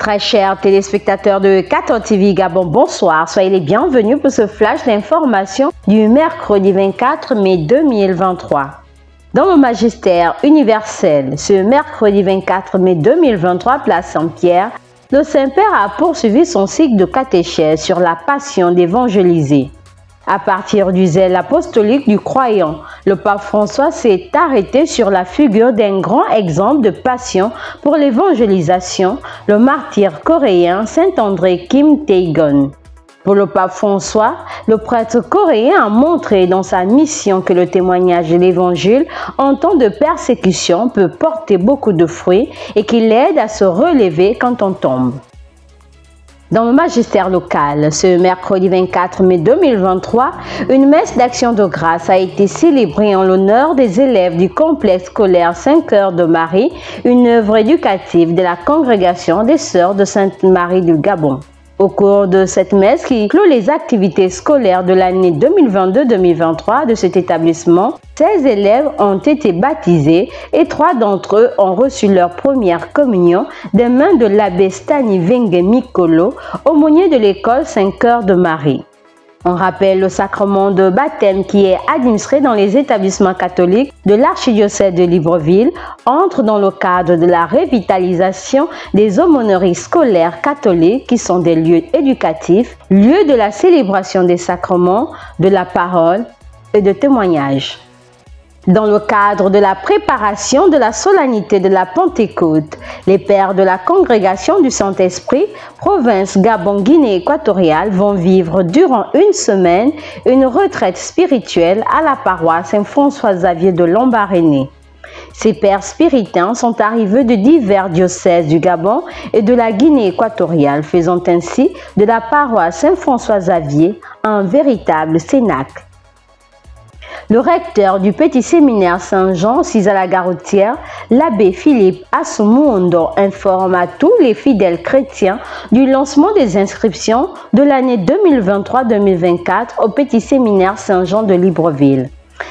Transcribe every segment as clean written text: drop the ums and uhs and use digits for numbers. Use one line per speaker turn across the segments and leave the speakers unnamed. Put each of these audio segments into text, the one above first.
Très chers téléspectateurs de 14 TV Gabon, bonsoir. Soyez les bienvenus pour ce flash d'information du mercredi 24 mai 2023. Dans le magistère universel, ce mercredi 24 mai 2023, place Saint-Pierre, le Saint-Père a poursuivi son cycle de catéchèse sur la passion d'évangéliser. À partir du zèle apostolique du croyant, le pape François s'est arrêté sur la figure d'un grand exemple de passion pour l'évangélisation, le martyr coréen Saint André Kim Tae-gon. Pour le pape François, le prêtre coréen a montré dans sa mission que le témoignage de l'évangile en temps de persécution peut porter beaucoup de fruits et qu'il aide à se relever quand on tombe. Dans le magistère local, ce mercredi 24 mai 2023, une messe d'action de grâce a été célébrée en l'honneur des élèves du complexe scolaire Saint-Cœur de Marie, une œuvre éducative de la congrégation des Sœurs de Sainte-Marie du Gabon. Au cours de cette messe qui clôt les activités scolaires de l'année 2022-2023 de cet établissement, 16 élèves ont été baptisés et 3 d'entre eux ont reçu leur première communion des mains de l'abbé Stanivengue Mikolo, aumônier de l'école Saint-Cœur de Marie. On rappelle le sacrement de baptême qui est administré dans les établissements catholiques de l'archidiocèse de Libreville entre dans le cadre de la revitalisation des aumôneries scolaires catholiques qui sont des lieux éducatifs, lieux de la célébration des sacrements, de la parole et de témoignage. Dans le cadre de la préparation de la solennité de la Pentecôte, les pères de la congrégation du Saint-Esprit, province Gabon-Guinée équatoriale, vont vivre durant une semaine une retraite spirituelle à la paroisse Saint-François-Xavier de Lambaréné. Ces pères spiritains sont arrivés de divers diocèses du Gabon et de la Guinée équatoriale, faisant ainsi de la paroisse Saint-François-Xavier un véritable cénacle. Le recteur du petit séminaire Saint-Jean, Cisala-Garoutière, l'abbé Philippe Assoumouondo, informe à tous les fidèles chrétiens du lancement des inscriptions de l'année 2023-2024 au petit séminaire Saint-Jean de Libreville.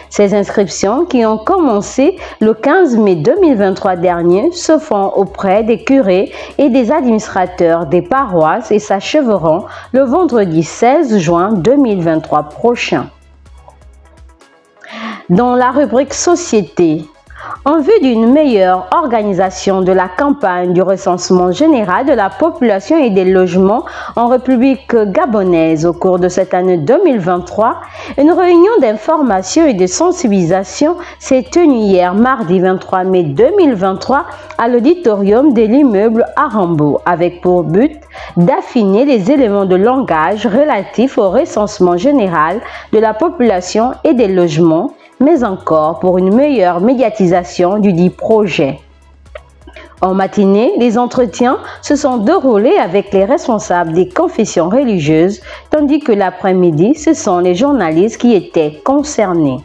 Ces inscriptions, qui ont commencé le 15 mai 2023 dernier, se font auprès des curés et des administrateurs des paroisses et s'achèveront le vendredi 16 juin 2023 prochain. Dans la rubrique Société, en vue d'une meilleure organisation de la campagne du recensement général de la population et des logements en République gabonaise au cours de cette année 2023, une réunion d'information et de sensibilisation s'est tenue hier mardi 23 mai 2023 à l'auditorium de l'immeuble Arambo avec pour but d'affiner les éléments de langage relatifs au recensement général de la population et des logements, mais encore pour une meilleure médiatisation du dit projet. En matinée, les entretiens se sont déroulés avec les responsables des confessions religieuses, tandis que l'après-midi, ce sont les journalistes qui étaient concernés.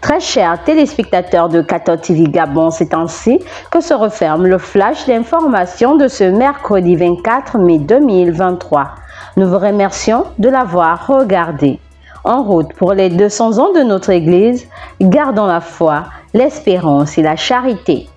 Très chers téléspectateurs de 14 TV Gabon, c'est ainsi que se referme le flash d'information de ce mercredi 24 mai 2023. Nous vous remercions de l'avoir regardé. En route pour les 200 ans de notre Église, gardons la foi, l'espérance et la charité.